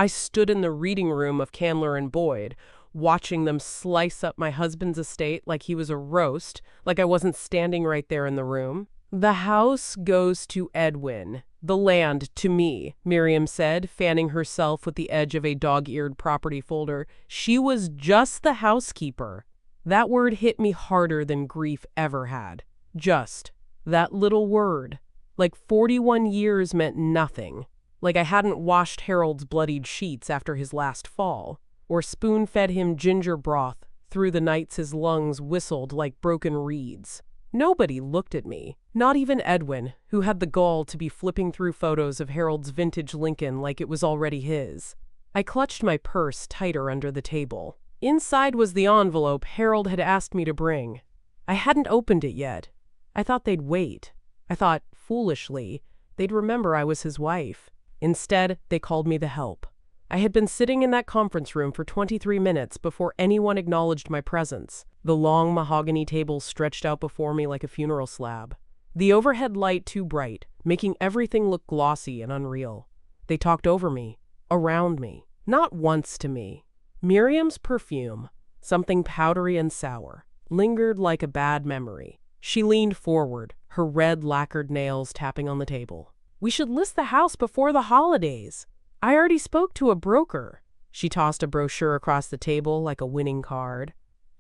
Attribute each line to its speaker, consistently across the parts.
Speaker 1: I stood in the reading room of Candler and Boyd, watching them slice up my husband's estate like he was a roast, like I wasn't standing right there in the room. "The house goes to Edwin. The land to me," Miriam said, fanning herself with the edge of a dog-eared property folder. She was just the housekeeper. That word hit me harder than grief ever had. Just. That little word. Like 41 years meant nothing. Like I hadn't washed Harold's bloodied sheets after his last fall, or spoon-fed him ginger broth through the nights his lungs whistled like broken reeds. Nobody looked at me, not even Edwin, who had the gall to be flipping through photos of Harold's vintage Lincoln like it was already his. I clutched my purse tighter under the table. Inside was the envelope Harold had asked me to bring. I hadn't opened it yet. I thought they'd wait. I thought, foolishly, they'd remember I was his wife. Instead, they called me the help. I had been sitting in that conference room for 23 minutes before anyone acknowledged my presence. The long mahogany table stretched out before me like a funeral slab. The overhead light too bright, making everything look glossy and unreal. They talked over me, around me, not once to me. Miriam's perfume, something powdery and sour, lingered like a bad memory. She leaned forward, her red lacquered nails tapping on the table. "We should list the house before the holidays. I already spoke to a broker." She tossed a brochure across the table like a winning card.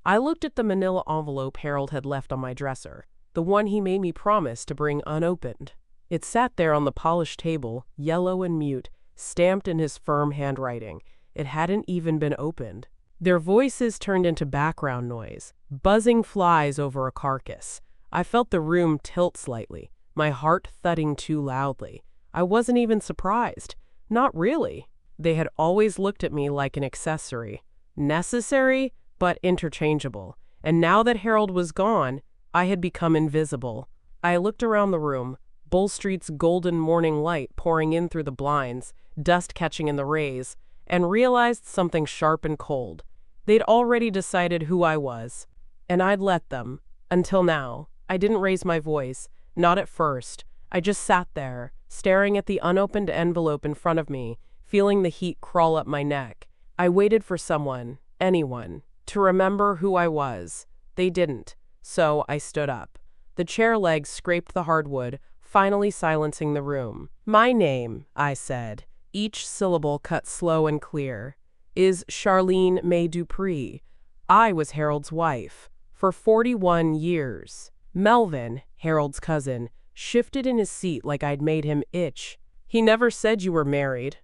Speaker 1: I looked at the manila envelope Harold had left on my dresser, the one he made me promise to bring unopened. It sat there on the polished table, yellow and mute, stamped in his firm handwriting. It hadn't even been opened. Their voices turned into background noise, buzzing flies over a carcass. I felt the room tilt slightly, my heart thudding too loudly. I wasn't even surprised. Not really. They had always looked at me like an accessory. Necessary, but interchangeable. And now that Harold was gone, I had become invisible. I looked around the room, Bull Street's golden morning light pouring in through the blinds, dust catching in the rays, and realized something sharp and cold. They'd already decided who I was, and I'd let them. Until now, I didn't raise my voice, not at first. I just sat there, staring at the unopened envelope in front of me, feeling the heat crawl up my neck. I waited for someone, anyone, to remember who I was. They didn't, so I stood up. The chair legs scraped the hardwood, finally silencing the room. "My name," I said, each syllable cut slow and clear, "is Charlene May Dupree. I was Harold's wife for 41 years. Melvin, Harold's cousin, shifted in his seat like I'd made him itch. "He never said you were married,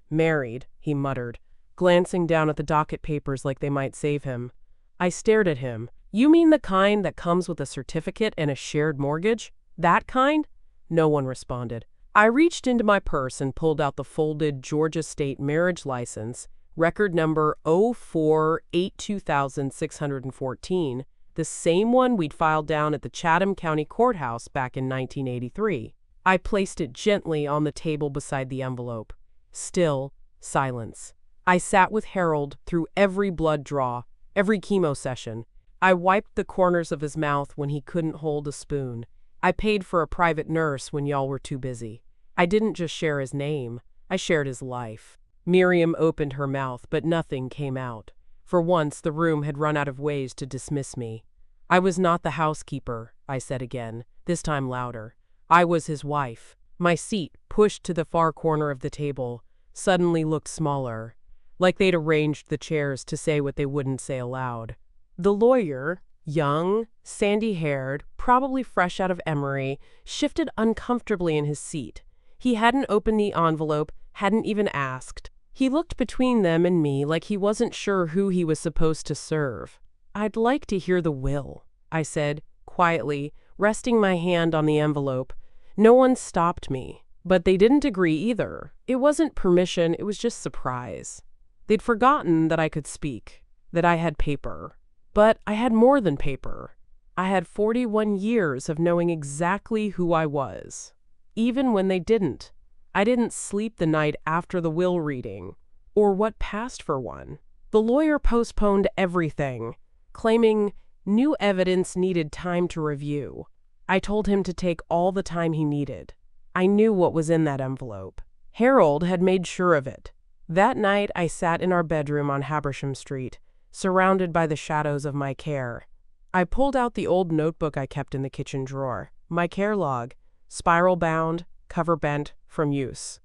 Speaker 1: he muttered, glancing down at the docket papers like they might save him. I stared at him. "You mean the kind that comes with a certificate and a shared mortgage? That kind?" No one responded. I reached into my purse and pulled out the folded Georgia State marriage license, record number 0482614, the same one we'd filed down at the Chatham County Courthouse back in 1983. I placed it gently on the table beside the envelope. Still, silence. I sat with Harold through every blood draw, every chemo session. I wiped the corners of his mouth when he couldn't hold a spoon. I paid for a private nurse when y'all were too busy. I didn't just share his name, I shared his life. Miriam opened her mouth, but nothing came out. For once, the room had run out of ways to dismiss me. "I was not the housekeeper," I said again, this time louder. "I was his wife." My seat, pushed to the far corner of the table, suddenly looked smaller, like they'd arranged the chairs to say what they wouldn't say aloud. The lawyer, young, sandy-haired, probably fresh out of Emory, shifted uncomfortably in his seat. He hadn't opened the envelope, hadn't even asked. He looked between them and me like he wasn't sure who he was supposed to serve. "I'd like to hear the will," I said, quietly, resting my hand on the envelope. No one stopped me, but they didn't agree either. It wasn't permission, it was just surprise. They'd forgotten that I could speak, that I had paper. But I had more than paper. I had 41 years of knowing exactly who I was. Even when they didn't. I didn't sleep the night after the will reading, or what passed for one. The lawyer postponed everything, claiming new evidence needed time to review. I told him to take all the time he needed. I knew what was in that envelope. Harold had made sure of it. That night, I sat in our bedroom on Habersham Street, surrounded by the shadows of my care. I pulled out the old notebook I kept in the kitchen drawer, my care log, spiral-bound, cover bent, from use.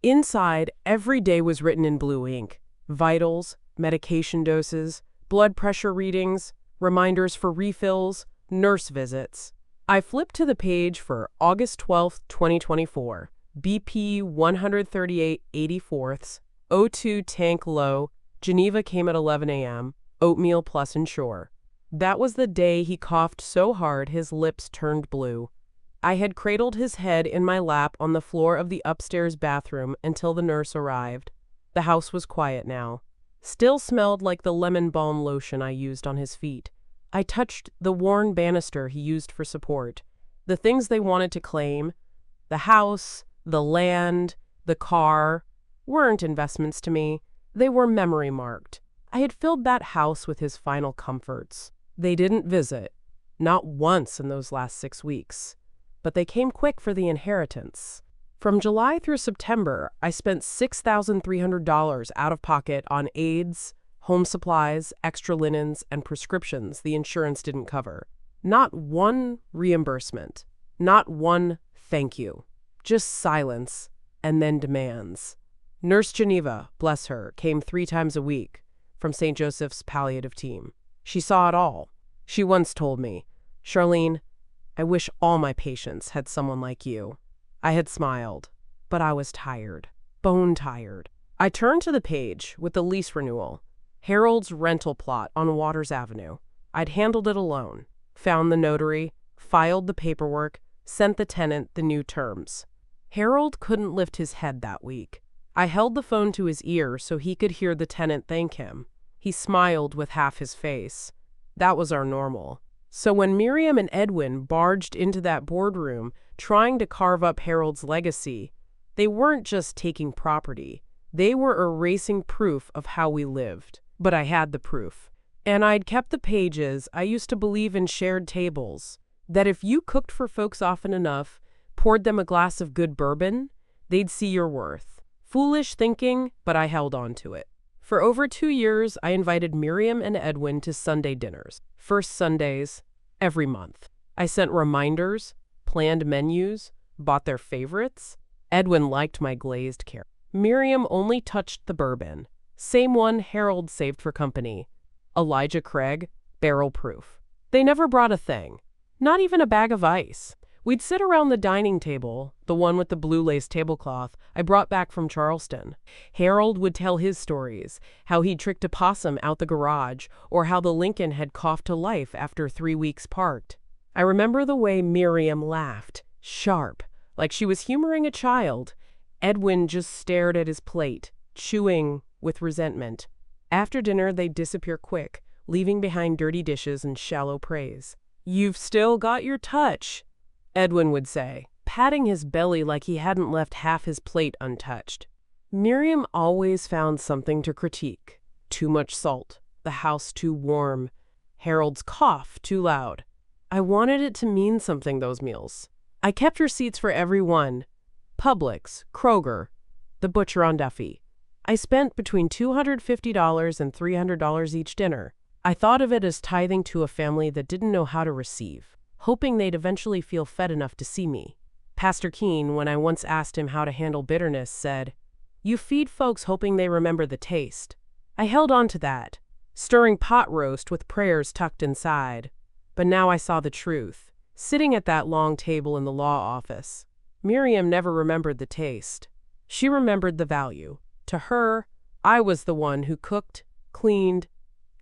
Speaker 1: Inside, every day was written in blue ink: vitals, medication doses, blood pressure readings, reminders for refills, nurse visits. I flipped to the page for August 12, 2024, BP 138 84ths, O2 tank low, Geneva came at 11 a.m., oatmeal plus Ensure. That was the day he coughed so hard his lips turned blue. I had cradled his head in my lap on the floor of the upstairs bathroom until the nurse arrived. The house was quiet now. Still smelled like the lemon balm lotion I used on his feet. I touched the worn banister he used for support. The things they wanted to claim, the house, the land, the car, weren't investments to me. They were memory marked. I had filled that house with his final comforts. They didn't visit, not once in those last 6 weeks, but they came quick for the inheritance. From July through September, I spent $6,300 out of pocket on aids, home supplies, extra linens, and prescriptions the insurance didn't cover. Not one reimbursement, not one thank you, just silence and then demands. Nurse Geneva, bless her, came 3 times a week from St. Joseph's palliative team. She saw it all. She once told me, "Charlene, I wish all my patients had someone like you." I had smiled, but I was tired, bone tired. I turned to the page with the lease renewal. Harold's rental plot on Waters Avenue. I'd handled it alone, found the notary, filed the paperwork, sent the tenant the new terms. Harold couldn't lift his head that week. I held the phone to his ear so he could hear the tenant thank him. He smiled with half his face. That was our normal. So when Miriam and Edwin barged into that boardroom trying to carve up Harold's legacy, they weren't just taking property. They were erasing proof of how we lived. But I had the proof. And I'd kept the pages. I used to believe in shared tables, that if you cooked for folks often enough, poured them a glass of good bourbon, they'd see your worth. Foolish thinking, but I held on to it. For over 2 years, I invited Miriam and Edwin to Sunday dinners, first Sundays, every month. I sent reminders, planned menus, bought their favorites. Edwin liked my glazed carrot. Miriam only touched the bourbon, same one Harold saved for company. Elijah Craig, barrel proof. They never brought a thing, not even a bag of ice. We'd sit around the dining table, the one with the blue lace tablecloth I brought back from Charleston. Harold would tell his stories, how he'd tricked a possum out the garage, or how the Lincoln had coughed to life after 3 weeks parked. I remember the way Miriam laughed, sharp, like she was humoring a child. Edwin just stared at his plate, chewing with resentment. After dinner, they'd disappear quick, leaving behind dirty dishes and shallow praise. "You've still got your touch," Edwin would say, patting his belly like he hadn't left half his plate untouched. Miriam always found something to critique. Too much salt, the house too warm, Harold's cough too loud. I wanted it to mean something, those meals. I kept receipts for every one. Publix, Kroger, the butcher on Duffy. I spent between $250 and $300 each dinner. I thought of it as tithing to a family that didn't know how to receive, hoping they'd eventually feel fed enough to see me. Pastor Keene, when I once asked him how to handle bitterness, said, "You feed folks hoping they remember the taste." I held on to that, stirring pot roast with prayers tucked inside. But now I saw the truth, sitting at that long table in the law office. Miriam never remembered the taste. She remembered the value. To her, I was the one who cooked, cleaned,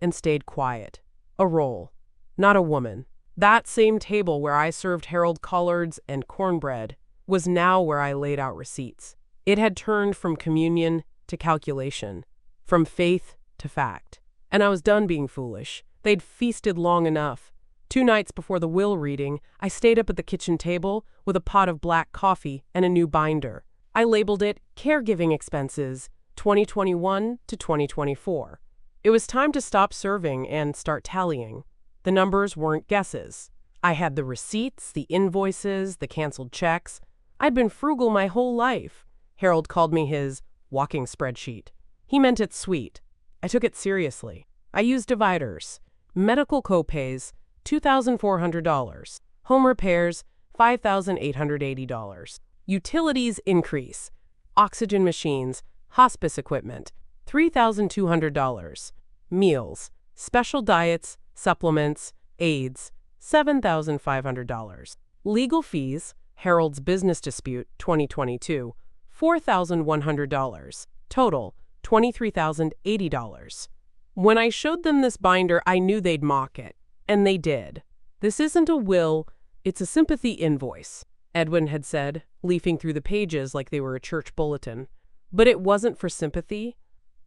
Speaker 1: and stayed quiet. A role, not a woman. That same table where I served Harold collards and cornbread was now where I laid out receipts. It had turned from communion to calculation, from faith to fact. And I was done being foolish. They'd feasted long enough. 2 nights before the will reading, I stayed up at the kitchen table with a pot of black coffee and a new binder. I labeled it Caregiving Expenses 2021 to 2024. It was time to stop serving and start tallying. The numbers weren't guesses. I had the receipts, the invoices, the canceled checks. I'd been frugal my whole life. Harold called me his walking spreadsheet. He meant it sweet. I took it seriously. I used dividers. Medical copays, $2,400. Home repairs, $5,880. Utilities increase. Oxygen machines, hospice equipment, $3,200. Meals, special diets, supplements, aids, $7,500. Legal fees, Harold's business dispute, 2022, $4,100. Total, $23,080. When I showed them this binder, I knew they'd mock it. And they did. This isn't a will, it's a sympathy invoice, Edwin had said, leafing through the pages like they were a church bulletin. But it wasn't for sympathy.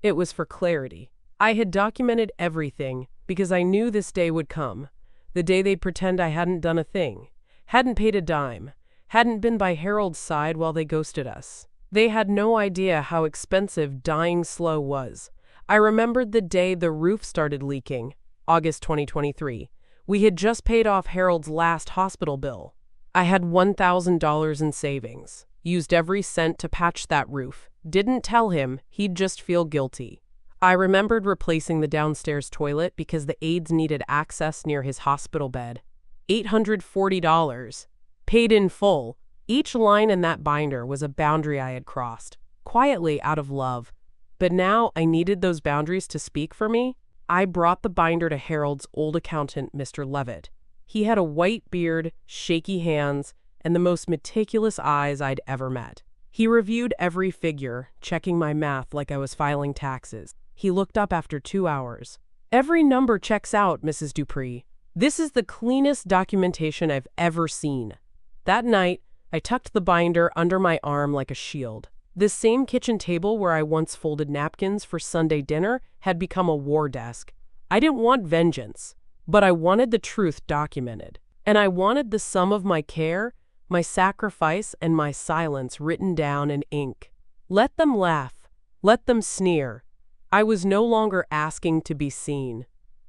Speaker 1: It was for clarity. I had documented everything because I knew this day would come. The day they'd pretend I hadn't done a thing, hadn't paid a dime, hadn't been by Harold's side while they ghosted us. They had no idea how expensive dying slow was. I remembered the day the roof started leaking, August 2023. We had just paid off Harold's last hospital bill. I had $1,000 in savings, used every cent to patch that roof. Didn't tell him, he'd just feel guilty. I remembered replacing the downstairs toilet because the aides needed access near his hospital bed. $840, paid in full. Each line in that binder was a boundary I had crossed, quietly out of love. But now I needed those boundaries to speak for me. I brought the binder to Harold's old accountant, Mr. Levitt. He had a white beard, shaky hands, and the most meticulous eyes I'd ever met. He reviewed every figure, checking my math like I was filing taxes. He looked up after 2 hours. "Every number checks out, Mrs. Dupree. This is the cleanest documentation I've ever seen." That night, I tucked the binder under my arm like a shield. This same kitchen table where I once folded napkins for Sunday dinner had become a war desk. I didn't want vengeance, but I wanted the truth documented. And I wanted the sum of my care, my sacrifice, and my silence written down in ink. Let them laugh. Let them sneer. I was no longer asking to be seen.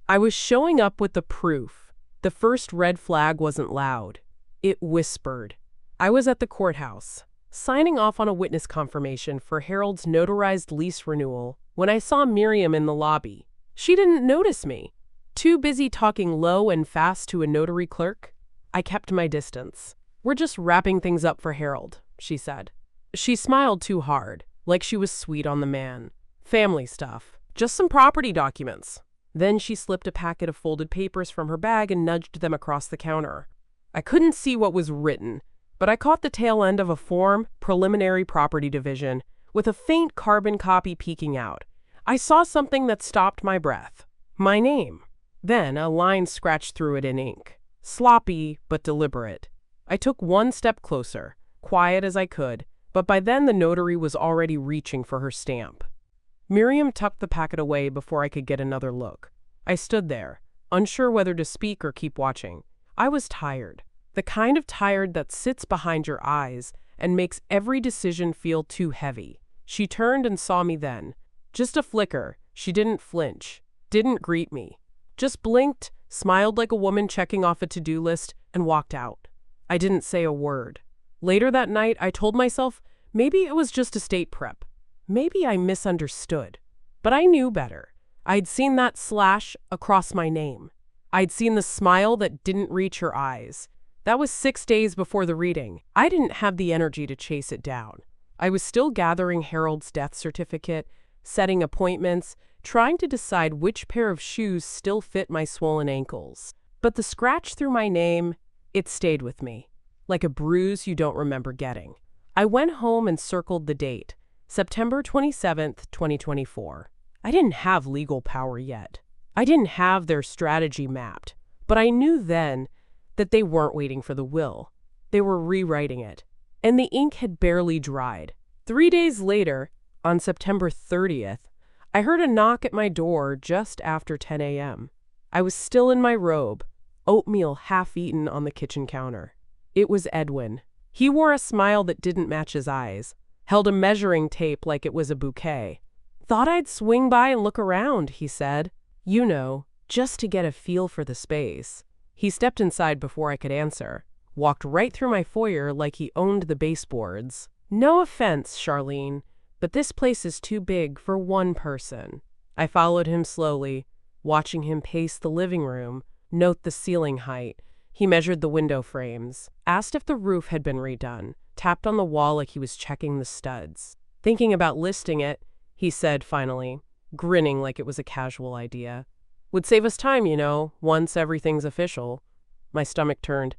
Speaker 1: I was showing up with the proof. The first red flag wasn't loud. It whispered. I was at the courthouse, signing off on a witness confirmation for Harold's notarized lease renewal, when I saw Miriam in the lobby. She didn't notice me. Too busy talking low and fast to a notary clerk, I kept my distance. "We're just wrapping things up for Harold," she said. She smiled too hard, like she was sweet on the man. "Family stuff. Just some property documents." Then she slipped a packet of folded papers from her bag and nudged them across the counter. I couldn't see what was written, but I caught the tail end of a form, preliminary property division, with a faint carbon copy peeking out. I saw something that stopped my breath. My name. Then a line scratched through it in ink. Sloppy, but deliberate. I took one step closer, quiet as I could, but by then the notary was already reaching for her stamp. Miriam tucked the packet away before I could get another look. I stood there, unsure whether to speak or keep watching. I was tired. The kind of tired that sits behind your eyes and makes every decision feel too heavy. She turned and saw me then. Just a flicker. She didn't flinch, didn't greet me. Just blinked, smiled like a woman checking off a to-do list, and walked out. I didn't say a word. Later that night, I told myself maybe it was just a state prep. Maybe I misunderstood. But I knew better. I'd seen that slash across my name. I'd seen the smile that didn't reach her eyes. That was 6 days before the reading. I didn't have the energy to chase it down. I was still gathering Harold's death certificate, setting appointments, trying to decide which pair of shoes still fit my swollen ankles. But the scratch through my name, it stayed with me, like a bruise you don't remember getting. I went home and circled the date, September 27th, 2024. I didn't have legal power yet. I didn't have their strategy mapped, but I knew then that they weren't waiting for the will. They were rewriting it, and the ink had barely dried. 3 days later, on September 30th, I heard a knock at my door just after 10 a.m. I was still in my robe, oatmeal half-eaten on the kitchen counter. It was Edwin. He wore a smile that didn't match his eyes, held a measuring tape like it was a bouquet. "Thought I'd swing by and look around," he said. "You know, just to get a feel for the space." He stepped inside before I could answer, walked right through my foyer like he owned the baseboards. "No offense, Charlene, But this place is too big for one person. I followed him slowly, watching him pace the living room, note the ceiling height. He measured the window frames, asked if the roof had been redone, tapped on the wall like he was checking the studs. Thinking about listing it, he said finally, grinning like it was a casual idea. Would save us time, once everything's official. My stomach turned.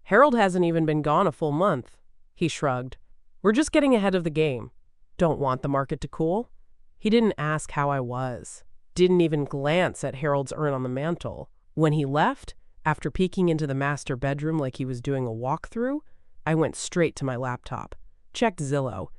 Speaker 1: Harold hasn't even been gone a full month. He shrugged. We're just getting ahead of the game. Don't want the market to cool? He didn't ask how I was. Didn't even glance at Harold's urn on the mantel. When he left, after peeking into the master bedroom like he was doing a walkthrough, I went straight to my laptop. Checked Zillow.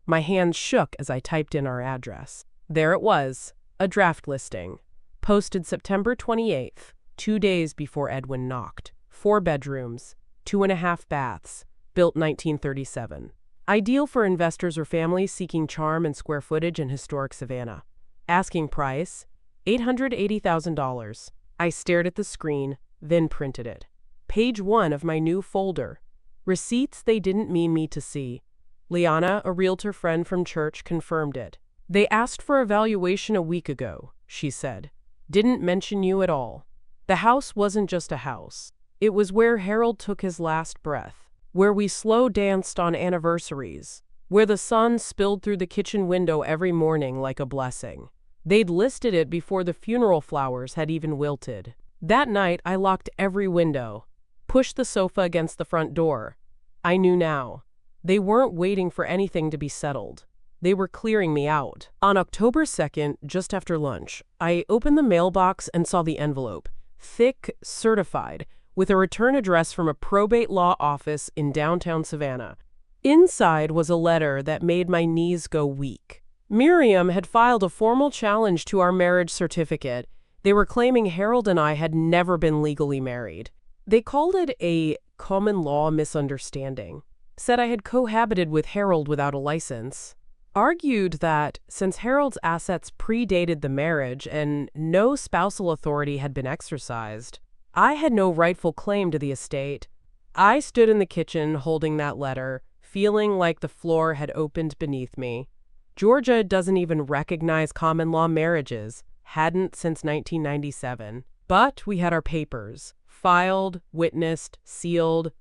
Speaker 1: My hands shook as I typed in our address. There it was, a draft listing. Posted September 28th, 2 days before Edwin knocked. 4 bedrooms, 2.5 baths, built 1937. Ideal for investors or families seeking charm and square footage in historic Savannah. Asking price, $880,000. I stared at the screen, then printed it. Page 1 of my new folder. Receipts they didn't mean me to see. Liana, a realtor friend from church, confirmed it. They asked for a valuation a week ago, she said. Didn't mention you at all. The house wasn't just a house. It was where Harold took his last breath, where we slow danced on anniversaries, where the sun spilled through the kitchen window every morning like a blessing. They'd listed it before the funeral flowers had even wilted. That night, I locked every window, pushed the sofa against the front door. I knew now. They weren't waiting for anything to be settled. They were clearing me out. On October 2nd, just after lunch, I opened the mailbox and saw the envelope, thick, certified, with a return address from a probate law office in downtown Savannah. Inside was a letter that made my knees go weak. Miriam had filed a formal challenge to our marriage certificate. They were claiming Harold and I had never been legally married. They called it a common law misunderstanding. Said I had cohabited with Harold without a license. Argued that, since Harold's assets predated the marriage and no spousal authority had been exercised, I had no rightful claim to the estate. I stood in the kitchen holding that letter, feeling like the floor had opened beneath me. Georgia doesn't even recognize common law marriages, hadn't since 1997. But we had our papers, filed, witnessed, sealed.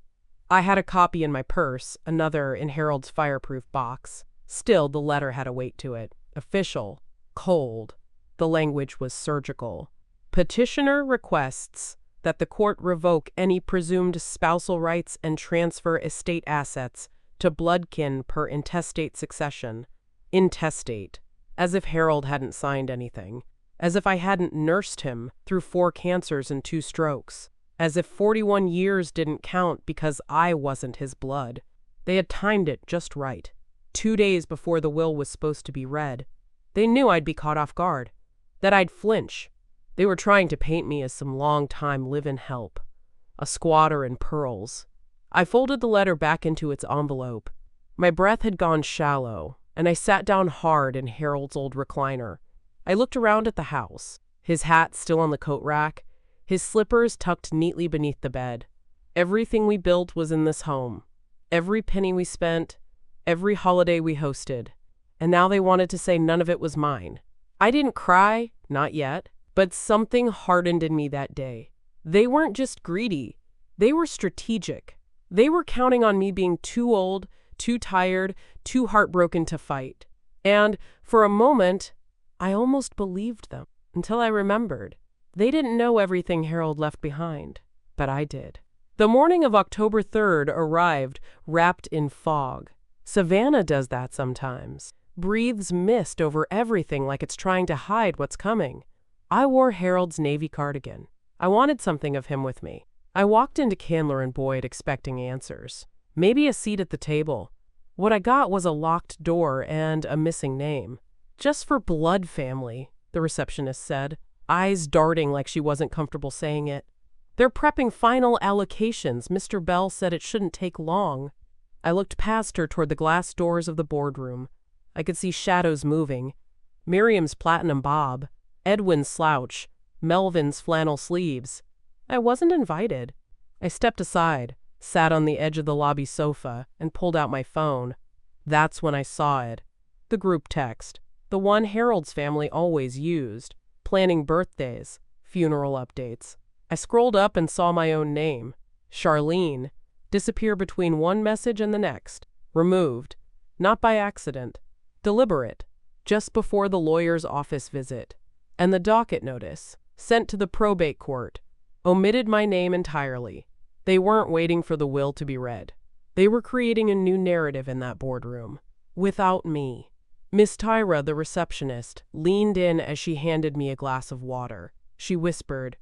Speaker 1: I had a copy in my purse, another in Harold's fireproof box. Still, the letter had a weight to it. Official. Cold. The language was surgical. Petitioner requests that the court revoke any presumed spousal rights and transfer estate assets to bloodkin per intestate succession. Intestate. As if Harold hadn't signed anything. As if I hadn't nursed him through 4 cancers and 2 strokes. As if 41 years didn't count because I wasn't his blood. They had timed it just right. 2 days before the will was supposed to be read. They knew I'd be caught off guard. That I'd flinch. They were trying to paint me as some long-time live-in help. A squatter in pearls. I folded the letter back into its envelope. My breath had gone shallow, and I sat down hard in Harold's old recliner. I looked around at the house. His hat still on the coat rack. His slippers tucked neatly beneath the bed. Everything we built was in this home. Every penny we spent. Every holiday we hosted. And now they wanted to say none of it was mine. I didn't cry, not yet, but something hardened in me that day. They weren't just greedy. They were strategic. They were counting on me being too old, too tired, too heartbroken to fight. And for a moment, I almost believed them, until I remembered. They didn't know everything Harold left behind, but I did. The morning of October 3rd arrived, wrapped in fog. Savannah does that sometimes. Breathes mist over everything like it's trying to hide what's coming. I wore Harold's navy cardigan. I wanted something of him with me. I walked into Candler and Boyd expecting answers. Maybe a seat at the table. What I got was a locked door and a missing name. Just for blood family, the receptionist said, eyes darting like she wasn't comfortable saying it. They're prepping final allocations. Mr. Bell said it shouldn't take long. I looked past her toward the glass doors of the boardroom. I could see shadows moving. Miriam's platinum bob, Edwin's slouch, Melvin's flannel sleeves. I wasn't invited. I stepped aside, sat on the edge of the lobby sofa, and pulled out my phone. That's when I saw it. The group text, the one Harold's family always used, planning birthdays, funeral updates. I scrolled up and saw my own name, Charlene, disappear between one message and the next. Removed, not by accident, deliberate, just before the lawyer's office visit. And the docket notice, sent to the probate court, omitted my name entirely. They weren't waiting for the will to be read. They were creating a new narrative in that boardroom. Without me. Miss Tyra, the receptionist, leaned in as she handed me a glass of water. She whispered,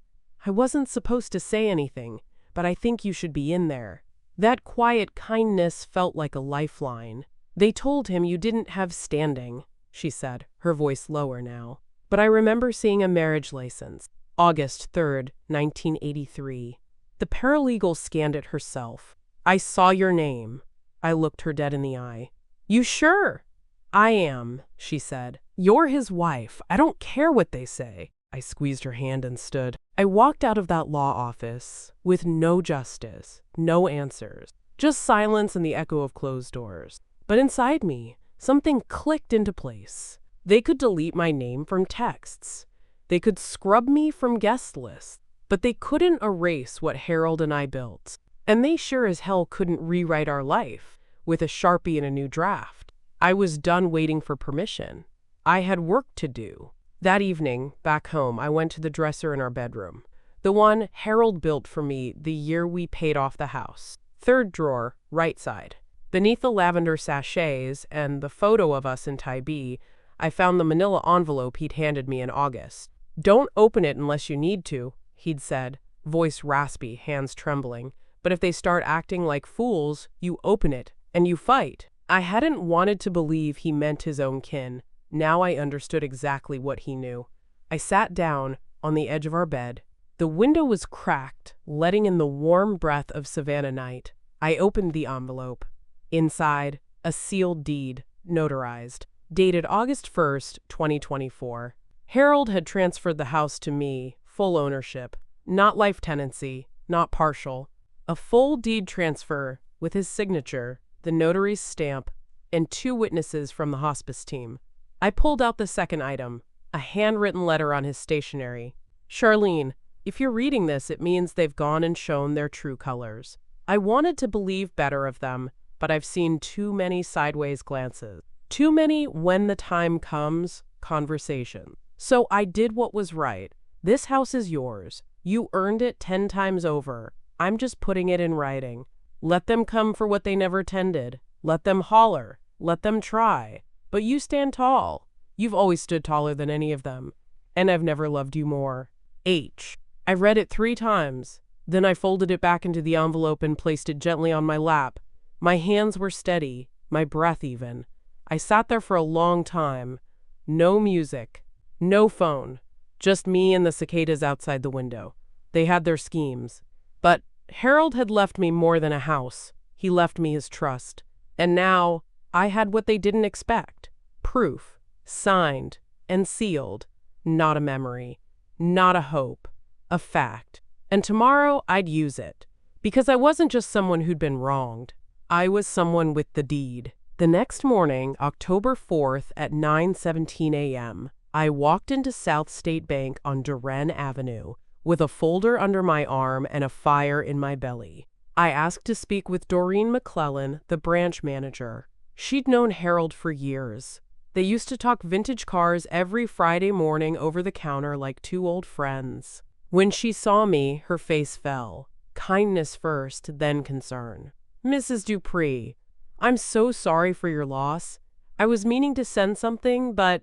Speaker 1: "I wasn't supposed to say anything, but I think you should be in there." That quiet kindness felt like a lifeline. "They told him you didn't have standing," she said, her voice lower now. "But I remember seeing a marriage license. August 3rd, 1983. The paralegal scanned it herself. "I saw your name." I looked her dead in the eye. "You sure?" "I am," she said. "You're his wife. I don't care what they say." I squeezed her hand and stood. I walked out of that law office with no justice, no answers, just silence and the echo of closed doors. But inside me, something clicked into place. They could delete my name from texts. They could scrub me from guest lists, but they couldn't erase what Harold and I built. And they sure as hell couldn't rewrite our life with a Sharpie and a new draft. I was done waiting for permission. I had work to do. That evening, back home, I went to the dresser in our bedroom. The one Harold built for me the year we paid off the house. Third drawer, right side. Beneath the lavender sachets and the photo of us in Tybee, I found the manila envelope he'd handed me in August. "Don't open it unless you need to," he'd said, voice raspy, hands trembling. "But if they start acting like fools, you open it and you fight." I hadn't wanted to believe he meant his own kin. Now I understood exactly what he knew. I sat down on the edge of our bed. The window was cracked, letting in the warm breath of Savannah night. I opened the envelope. Inside, a sealed deed, notarized, dated August 1st, 2024. Harold had transferred the house to me, full ownership, not life tenancy, not partial. A full deed transfer with his signature, the notary's stamp, and 2 witnesses from the hospice team. I pulled out the second item, a handwritten letter on his stationery. "Charlene, if you're reading this, it means they've gone and shown their true colors. I wanted to believe better of them, but I've seen too many sideways glances. Too many when the time comes conversations. So I did what was right. This house is yours. You earned it 10 times over. I'm just putting it in writing. Let them come for what they never tended. Let them holler. Let them try. But you stand tall. You've always stood taller than any of them. And I've never loved you more. H." I read it 3 times. Then I folded it back into the envelope and placed it gently on my lap. My hands were steady, my breath even. I sat there for a long time. No music. No phone. Just me and the cicadas outside the window. They had their schemes. But Harold had left me more than a house. He left me his trust. And now I had what they didn't expect. Proof. Signed and sealed. Not a memory. Not a hope. A fact. And tomorrow I'd use it. Because I wasn't just someone who'd been wronged. I was someone with the deed. The next morning, October 4th at 9:17 a.m., I walked into South State Bank on Duran Avenue with a folder under my arm and a fire in my belly. I asked to speak with Doreen McClellan, the branch manager. She'd known Harold for years. They used to talk vintage cars every Friday morning over the counter like 2 old friends. When she saw me, her face fell. Kindness first, then concern. "Mrs. Dupree, I'm so sorry for your loss. I was meaning to send something, but—"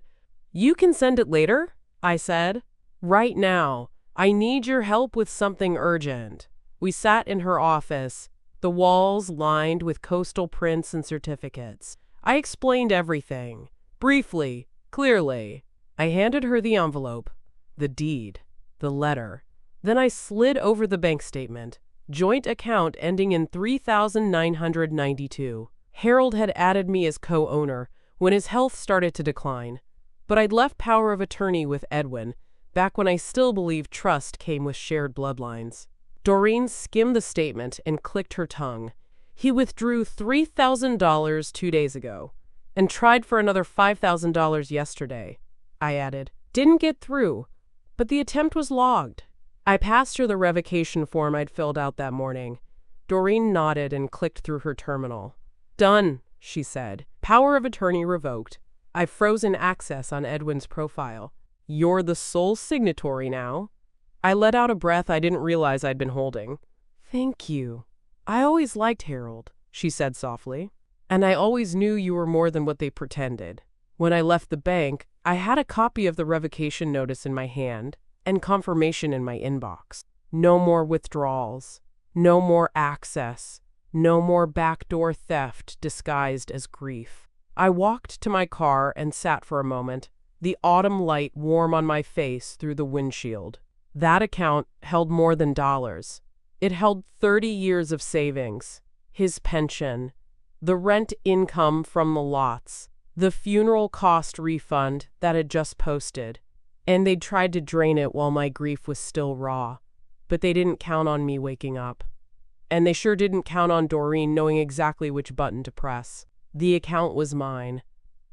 Speaker 1: "You can send it later," I said. "Right now. I need your help with something urgent." We sat in her office, the walls lined with coastal prints and certificates. I explained everything. Briefly, clearly. I handed her the envelope, the deed, the letter. Then I slid over the bank statement. Joint account ending in 3,992. Harold had added me as co-owner when his health started to decline. But I'd left power of attorney with Edwin, back when I still believed trust came with shared bloodlines. Doreen skimmed the statement and clicked her tongue. "He withdrew $3,000 2 days ago. And tried for another $5,000 yesterday, I added. Didn't get through, but the attempt was logged. I passed her the revocation form I'd filled out that morning. Doreen nodded and clicked through her terminal. Done, she said. Power of attorney revoked. I've frozen access on Edwin's profile. You're the sole signatory now. I let out a breath I didn't realize I'd been holding. Thank you. I always liked Harold, she said softly. And I always knew you were more than what they pretended. When I left the bank, I had a copy of the revocation notice in my hand and confirmation in my inbox. No more withdrawals. No more access. No more backdoor theft disguised as grief. I walked to my car and sat for a moment, the autumn light warm on my face through the windshield. That account held more than dollars. It held 30 years of savings, his pension, the rent income from the lots, the funeral cost refund that had just posted. And they'd tried to drain it while my grief was still raw. But they didn't count on me waking up. And they sure didn't count on Doreen knowing exactly which button to press. The account was mine.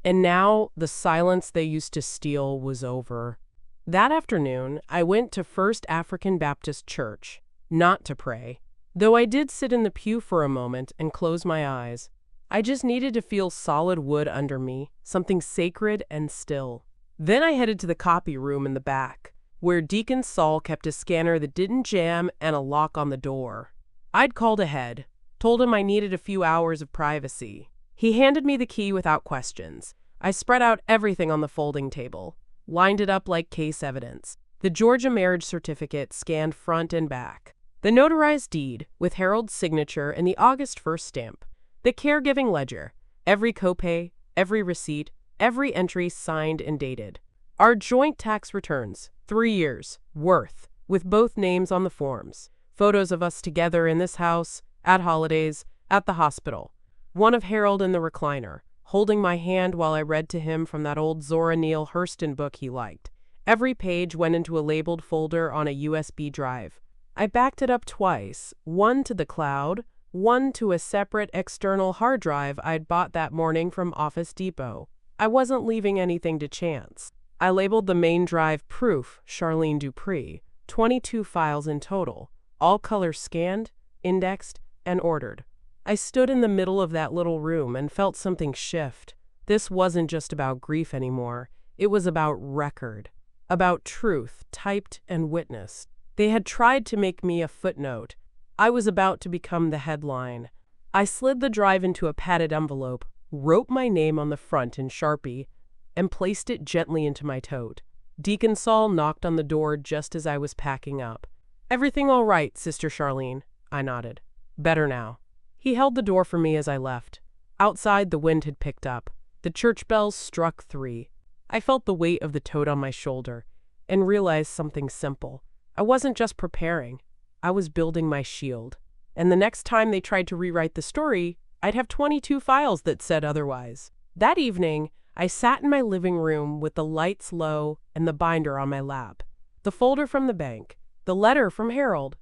Speaker 1: And now the silence they used to steal was over. That afternoon, I went to First African Baptist Church, not to pray. Though I did sit in the pew for a moment and close my eyes. I just needed to feel solid wood under me, something sacred and still. Then I headed to the copy room in the back, where Deacon Saul kept a scanner that didn't jam and a lock on the door. I'd called ahead, told him I needed a few hours of privacy. He handed me the key without questions. I spread out everything on the folding table, lined it up like case evidence. The Georgia marriage certificate scanned front and back. The notarized deed with Harold's signature and the August 1st stamp. The caregiving ledger, every copay, every receipt, every entry signed and dated. Our joint tax returns, 3 years, worth, with both names on the forms. Photos of us together in this house, at holidays, at the hospital. One of Harold in the recliner, holding my hand while I read to him from that old Zora Neale Hurston book he liked. Every page went into a labeled folder on a USB drive. I backed it up twice, one to the cloud, one to a separate external hard drive I'd bought that morning from Office Depot. I wasn't leaving anything to chance. I labeled the main drive Proof, Charlene Dupree, 22 files in total, all colors scanned, indexed, and ordered. I stood in the middle of that little room and felt something shift. This wasn't just about grief anymore. It was about record, about truth typed and witnessed. They had tried to make me a footnote. I was about to become the headline. I slid the drive into a padded envelope, wrote my name on the front in Sharpie, and placed it gently into my tote. Deacon Saul knocked on the door just as I was packing up. Everything all right, Sister Charlene? I nodded. Better now. He held the door for me as I left. Outside, the wind had picked up. The church bells struck 3. I felt the weight of the tote on my shoulder and realized something simple. I wasn't just preparing. I was building my shield. And the next time they tried to rewrite the story, I'd have 22 files that said otherwise. That evening, I sat in my living room with the lights low and the binder on my lap. The folder from the bank, the letter from Harold,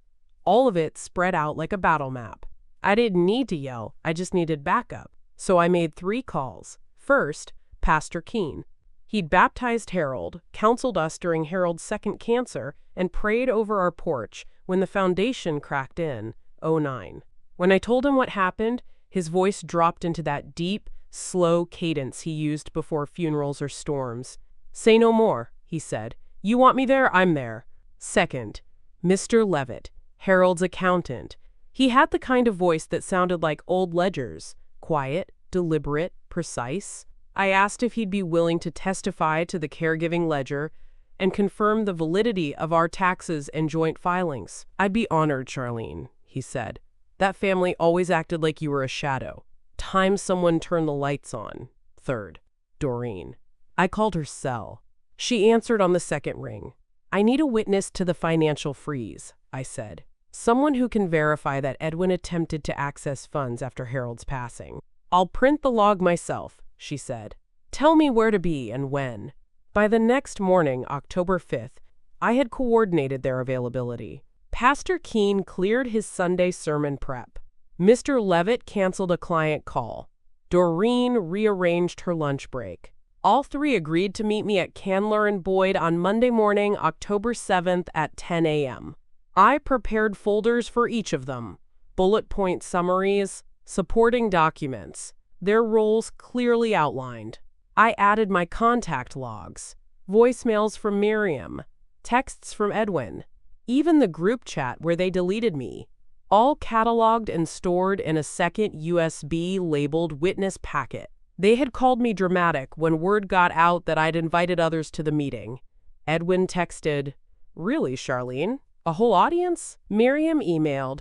Speaker 1: all of it spread out like a battle map. I didn't need to yell, I just needed backup. So I made 3 calls. First, Pastor Keene. He'd baptized Harold, counseled us during Harold's second cancer, and prayed over our porch when the foundation cracked in, 2009. When I told him what happened, his voice dropped into that deep, slow cadence he used before funerals or storms. Say no more, he said. You want me there, I'm there. Second, Mr. Levitt, Harold's accountant. He had the kind of voice that sounded like old ledgers, quiet, deliberate, precise. I asked if he'd be willing to testify to the caregiving ledger and confirm the validity of our taxes and joint filings. I'd be honored, Charlene, he said. That family always acted like you were a shadow. Time someone turned the lights on. Third, Doreen. I called her Cell. She answered on the second ring. I need a witness to the financial freeze, I said. Someone who can verify that Edwin attempted to access funds after Harold's passing. I'll print the log myself, she said. Tell me where to be and when. By the next morning, October 5th, I had coordinated their availability. Pastor Keene cleared his Sunday sermon prep. Mr. Levitt canceled a client call. Doreen rearranged her lunch break. All three agreed to meet me at Candler and Boyd on Monday morning, October 7th at 10 a.m. I prepared folders for each of them, bullet point summaries, supporting documents, their roles clearly outlined. I added my contact logs, voicemails from Miriam, texts from Edwin, even the group chat where they deleted me, all cataloged and stored in a second USB labeled witness packet. They had called me dramatic when word got out that I'd invited others to the meeting. Edwin texted, "Really, Charlene? A whole audience?" Miriam emailed,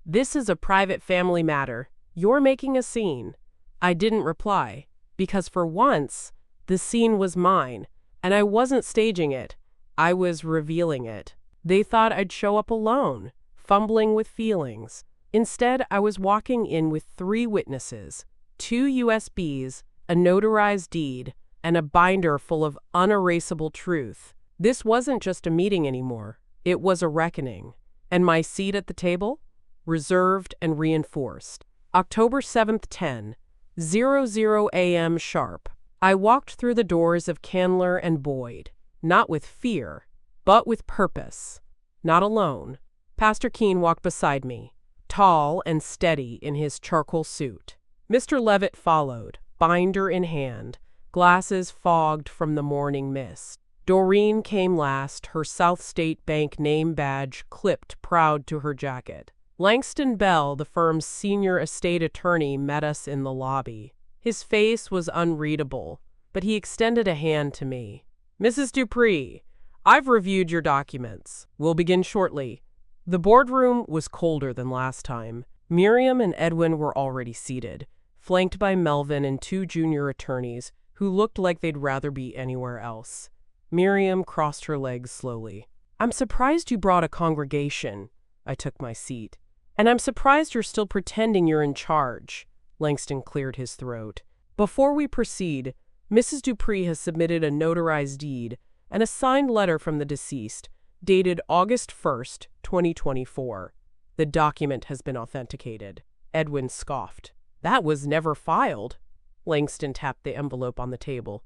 Speaker 1: "This is a private family matter. You're making a scene." I didn't reply, because for once, the scene was mine, and I wasn't staging it. I was revealing it. They thought I'd show up alone, fumbling with feelings. Instead, I was walking in with 3 witnesses, 2 USBs, a notarized deed, and a binder full of unerasable truth. This wasn't just a meeting anymore. It was a reckoning. And my seat at the table? Reserved and reinforced. October 7th, 10:00 a.m. sharp. I walked through the doors of Candler and Boyd, not with fear, but with purpose. Not alone. Pastor Keene walked beside me, tall and steady in his charcoal suit. Mr. Levitt followed, binder in hand, glasses fogged from the morning mist. Doreen came last, her South State Bank name badge clipped proud to her jacket. Langston Bell, the firm's senior estate attorney, met us in the lobby. His face was unreadable, but he extended a hand to me. "Mrs. Dupree, I've reviewed your documents. We'll begin shortly." The boardroom was colder than last time. Miriam and Edwin were already seated, flanked by Melvin and 2 junior attorneys who looked like they'd rather be anywhere else. Miriam crossed her legs slowly. "I'm surprised you brought a congregation." I took my seat. "And I'm surprised you're still pretending you're in charge." Langston cleared his throat. "Before we proceed, Mrs. Dupree has submitted a notarized deed and a signed letter from the deceased, dated August 1st, 2024. The document has been authenticated." Edwin scoffed. "That was never filed." Langston tapped the envelope on the table.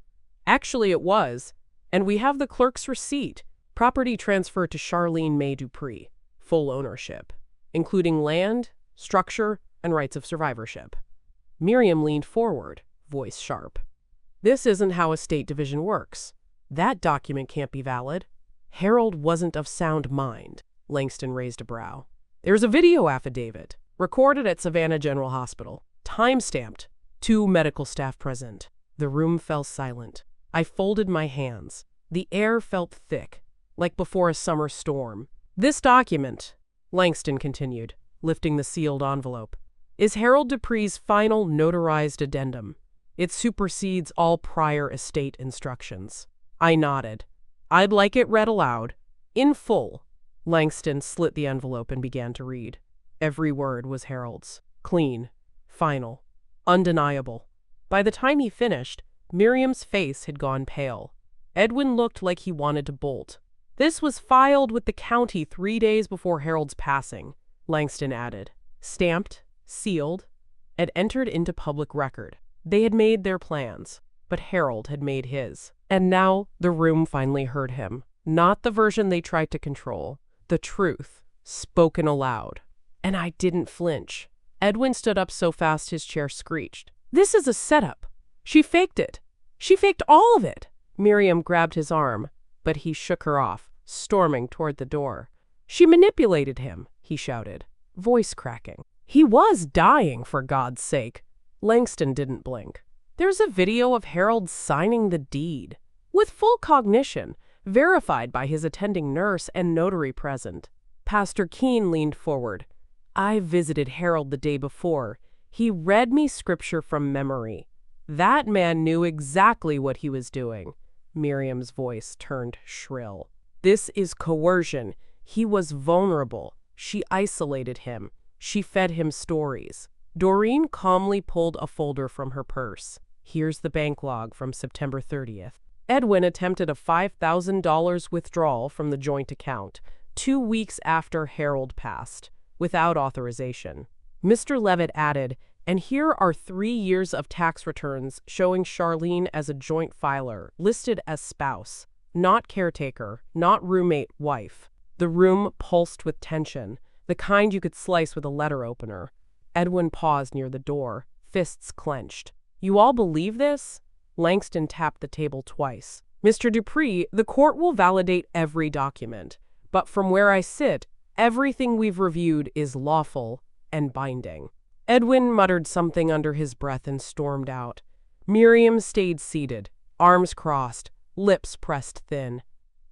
Speaker 1: "Actually, it was. And we have the clerk's receipt. Property transferred to Charlene May Dupree. Full ownership, including land, structure, and rights of survivorship." Miriam leaned forward, voice sharp. "This isn't how estate division works. That document can't be valid." Harold wasn't of sound mind. Langston raised a brow. "There's a video affidavit, recorded at Savannah General Hospital, time-stamped, 2 medical staff present." The room fell silent. I folded my hands. The air felt thick, like before a summer storm. "This document," Langston continued, lifting the sealed envelope, "is Harold Dupree's final notarized addendum. It supersedes all prior estate instructions." I nodded. "I'd like it read aloud, in full." Langston slit the envelope and began to read. Every word was Harold's. Clean, final, undeniable. By the time he finished, Miriam's face had gone pale. Edwin looked like he wanted to bolt. "This was filed with the county 3 days before Harold's passing," Langston added. "Stamped, sealed, and entered into public record." They had made their plans, but Harold had made his. And now the room finally heard him. Not the version they tried to control. The truth, spoken aloud. And I didn't flinch. Edwin stood up so fast his chair screeched. "This is a setup. She faked it. She faked all of it." Miriam grabbed his arm, but he shook her off, storming toward the door. "She manipulated him," he shouted, voice cracking. "He was dying, for God's sake." Langston didn't blink. "There's a video of Harold signing the deed, with full cognition, verified by his attending nurse and notary present." Pastor Keene leaned forward. "I visited Harold the day before. He read me scripture from memory. That man knew exactly what he was doing." Miriam's voice turned shrill. "This is coercion. He was vulnerable. She isolated him. She fed him stories." Doreen calmly pulled a folder from her purse. "Here's the bank log from September 30th. Edwin attempted a $5,000 withdrawal from the joint account 2 weeks after Harold passed, without authorization." Mr. Levitt added, And here are 3 years of tax returns showing Charlene as a joint filer, listed as spouse, not caretaker, not roommate, wife. The room pulsed with tension, the kind you could slice with a letter opener. Edwin paused near the door, fists clenched. "You all believe this?" Langston tapped the table twice. "Mr. Dupree, the court will validate every document. But from where I sit, everything we've reviewed is lawful and binding." Edwin muttered something under his breath and stormed out. Miriam stayed seated, arms crossed, lips pressed thin.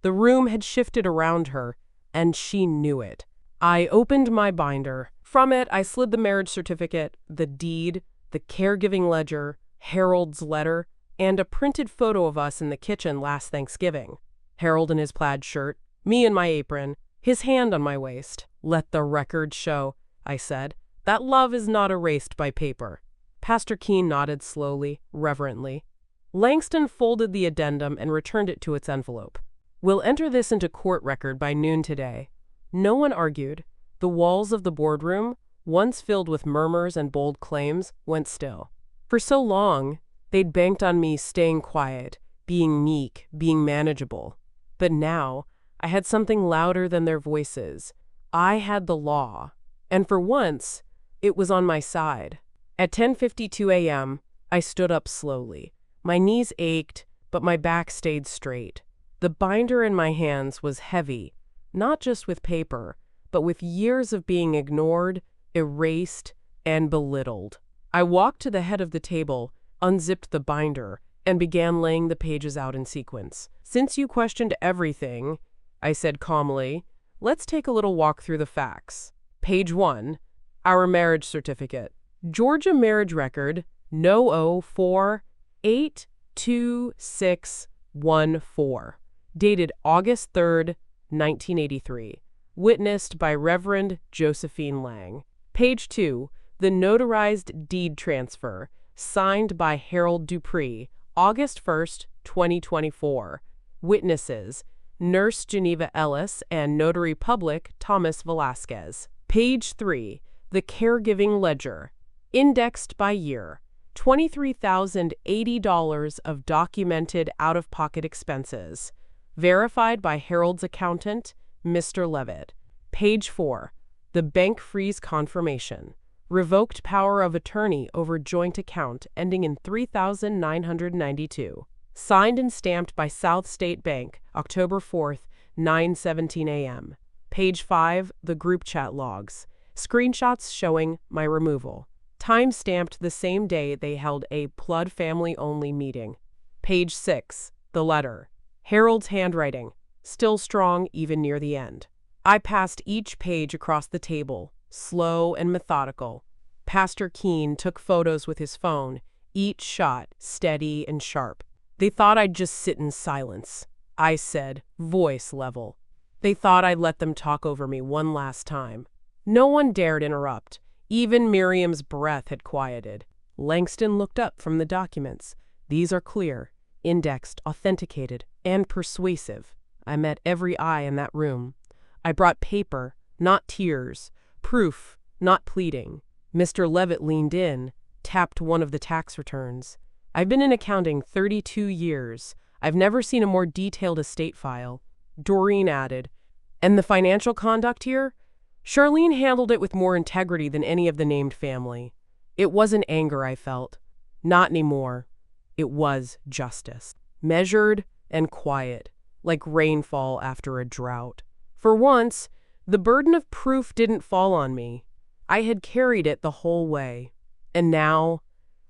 Speaker 1: The room had shifted around her, and she knew it. I opened my binder. From it, I slid the marriage certificate, the deed, the caregiving ledger, Harold's letter, and a printed photo of us in the kitchen last Thanksgiving. Harold in his plaid shirt, me in my apron, his hand on my waist. "Let the record show," I said, "that love is not erased by paper." Pastor Keene nodded slowly, reverently. Langston folded the addendum and returned it to its envelope. "We'll enter this into court record by noon today." No one argued. The walls of the boardroom, once filled with murmurs and bold claims, went still. For so long, they'd banked on me staying quiet, being meek, being manageable. But now, I had something louder than their voices. I had the law. And for once, it was on my side. At 10:52 a.m., I stood up slowly. My knees ached, but my back stayed straight. The binder in my hands was heavy, not just with paper, but with years of being ignored, erased, and belittled. I walked to the head of the table, unzipped the binder, and began laying the pages out in sequence. "Since you questioned everything," I said calmly, "let's take a little walk through the facts." Page 1, our marriage certificate. Georgia marriage record, no 4-82614, dated August 3rd, 1983. Witnessed by Reverend Josephine Lang. Page 2, the notarized deed transfer, signed by Harold Dupree, August 1st, 2024. Witnesses, Nurse Geneva Ellis and Notary Public Thomas Velasquez. Page 3, the caregiving ledger, indexed by year, $23,080 of documented out-of-pocket expenses, verified by Harold's accountant, Mr. Levitt. Page 4, the bank freeze confirmation, revoked power of attorney over joint account ending in 3992. Signed and stamped by South State Bank, October 4th, 9:17 a.m. Page 5, the group chat logs, screenshots showing my removal. Time stamped the same day they held a Plud family-only meeting. Page 6, the letter. Harold's handwriting, still strong even near the end. I passed each page across the table, slow and methodical. Pastor Keene took photos with his phone, each shot steady and sharp. They thought I'd just sit in silence. I said, voice level. They thought I'd let them talk over me one last time. No one dared interrupt. Even Miriam's breath had quieted. Langston looked up from the documents. These are clear, indexed, authenticated, and persuasive. I met every eye in that room. I brought paper, not tears, proof, not pleading. Mr. Levitt leaned in, tapped one of the tax returns. I've been in accounting 32 years. I've never seen a more detailed estate file. Doreen added, and the financial conduct here? Charlene handled it with more integrity than any of the named family. It wasn't anger I felt. Not anymore. It was justice. Measured and quiet, like rainfall after a drought. For once, the burden of proof didn't fall on me. I had carried it the whole way. And now,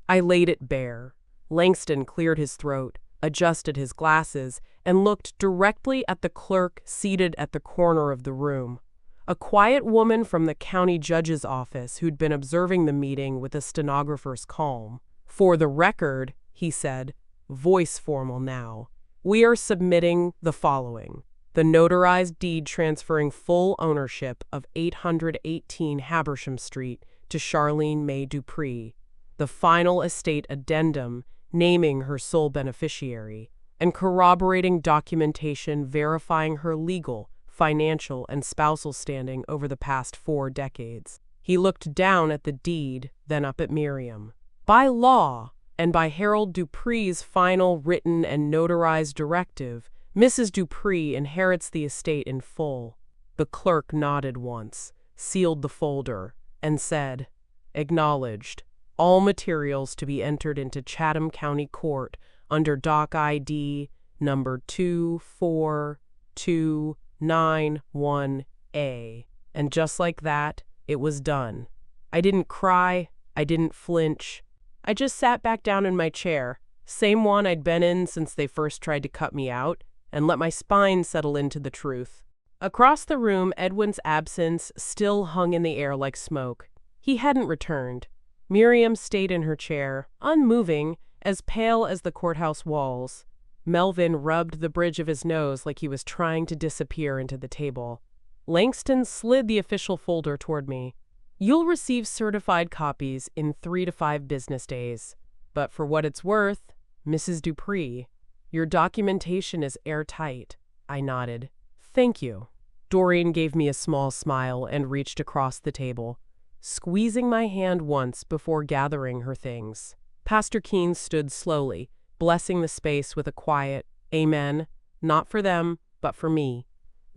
Speaker 1: I laid it bare. Langston cleared his throat, adjusted his glasses, and looked directly at the clerk seated at the corner of the room. A quiet woman from the county judge's office who'd been observing the meeting with a stenographer's calm. For the record, he said, voice formal now, we are submitting the following. The notarized deed transferring full ownership of 818 Habersham Street to Charlene May Dupree. The final estate addendum naming her sole beneficiary, and corroborating documentation verifying her legal, financial, and spousal standing over the past 4 decades. He looked down at the deed, then up at Miriam. By law, and by Harold Dupree's final written and notarized directive, Mrs. Dupree inherits the estate in full. The clerk nodded once, sealed the folder, and said, "Acknowledged. All materials to be entered into Chatham County Court under Doc ID number 24291A." And just like that, it was done. I didn't cry. I didn't flinch. I just sat back down in my chair, same one I'd been in since they first tried to cut me out, and let my spine settle into the truth. Across the room, Edwin's absence still hung in the air like smoke. He hadn't returned. Miriam stayed in her chair, unmoving, as pale as the courthouse walls. Melvin rubbed the bridge of his nose like he was trying to disappear into the table. Langston slid the official folder toward me. "You'll receive certified copies in 3 to 5 business days. But for what it's worth, Mrs. Dupree, your documentation is airtight." I nodded. "Thank you." Doreen gave me a small smile and reached across the table, squeezing my hand once before gathering her things. Pastor Keen stood slowly, blessing the space with a quiet, "Amen," not for them, but for me.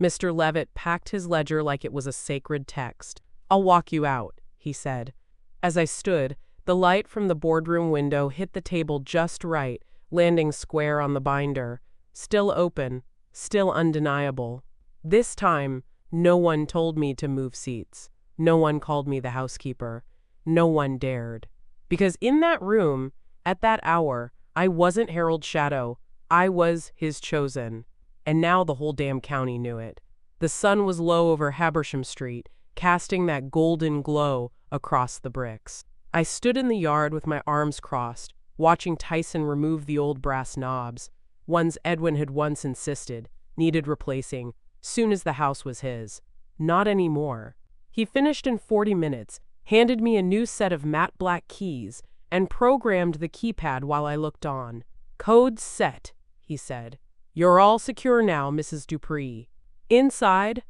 Speaker 1: Mr. Levitt packed his ledger like it was a sacred text. "I'll walk you out," he said. As I stood, the light from the boardroom window hit the table just right, landing square on the binder. Still open, still undeniable. This time, no one told me to move seats. No one called me the housekeeper. No one dared. Because in that room, at that hour, I wasn't Harold's shadow. I was his chosen. And now the whole damn county knew it. The sun was low over Habersham Street, casting that golden glow across the bricks. I stood in the yard with my arms crossed, watching Tyson remove the old brass knobs, ones Edwin had once insisted needed replacing, soon as the house was his. Not anymore. He finished in 40 minutes, handed me a new set of matte black keys, and programmed the keypad while I looked on. "Code set," he said. "You're all secure now, Mrs. Dupree." Inside,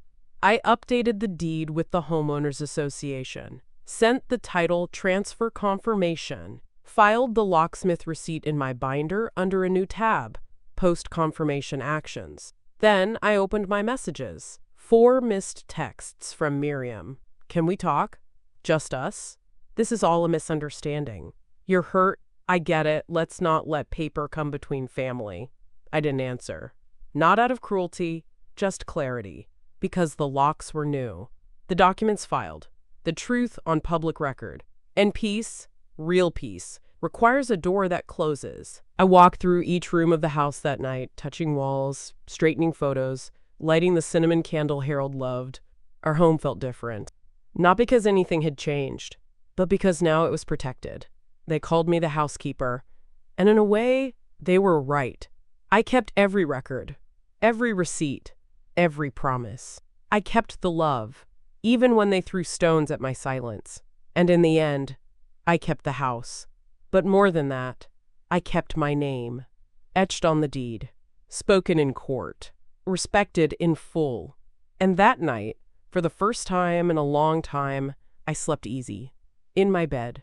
Speaker 1: I updated the deed with the Homeowners Association, sent the title transfer confirmation, filed the locksmith receipt in my binder under a new tab, post-confirmation actions. Then I opened my messages. 4 missed texts from Miriam. "Can we talk? Just us? This is all a misunderstanding. You're hurt. I get it. Let's not let paper come between family." I didn't answer. Not out of cruelty, just clarity. Because the locks were new. The documents filed. The truth on public record. And peace, real peace, requires a door that closes. I walked through each room of the house that night, touching walls, straightening photos, lighting the cinnamon candle Harold loved. Our home felt different. Not because anything had changed, but because now it was protected. They called me the housekeeper, and in a way, they were right. I kept every record, every receipt, every promise. I kept the love, even when they threw stones at my silence. And in the end, I kept the house. But more than that, I kept my name, etched on the deed, spoken in court, respected in full. And that night, for the first time in a long time, I slept easy, in my bed.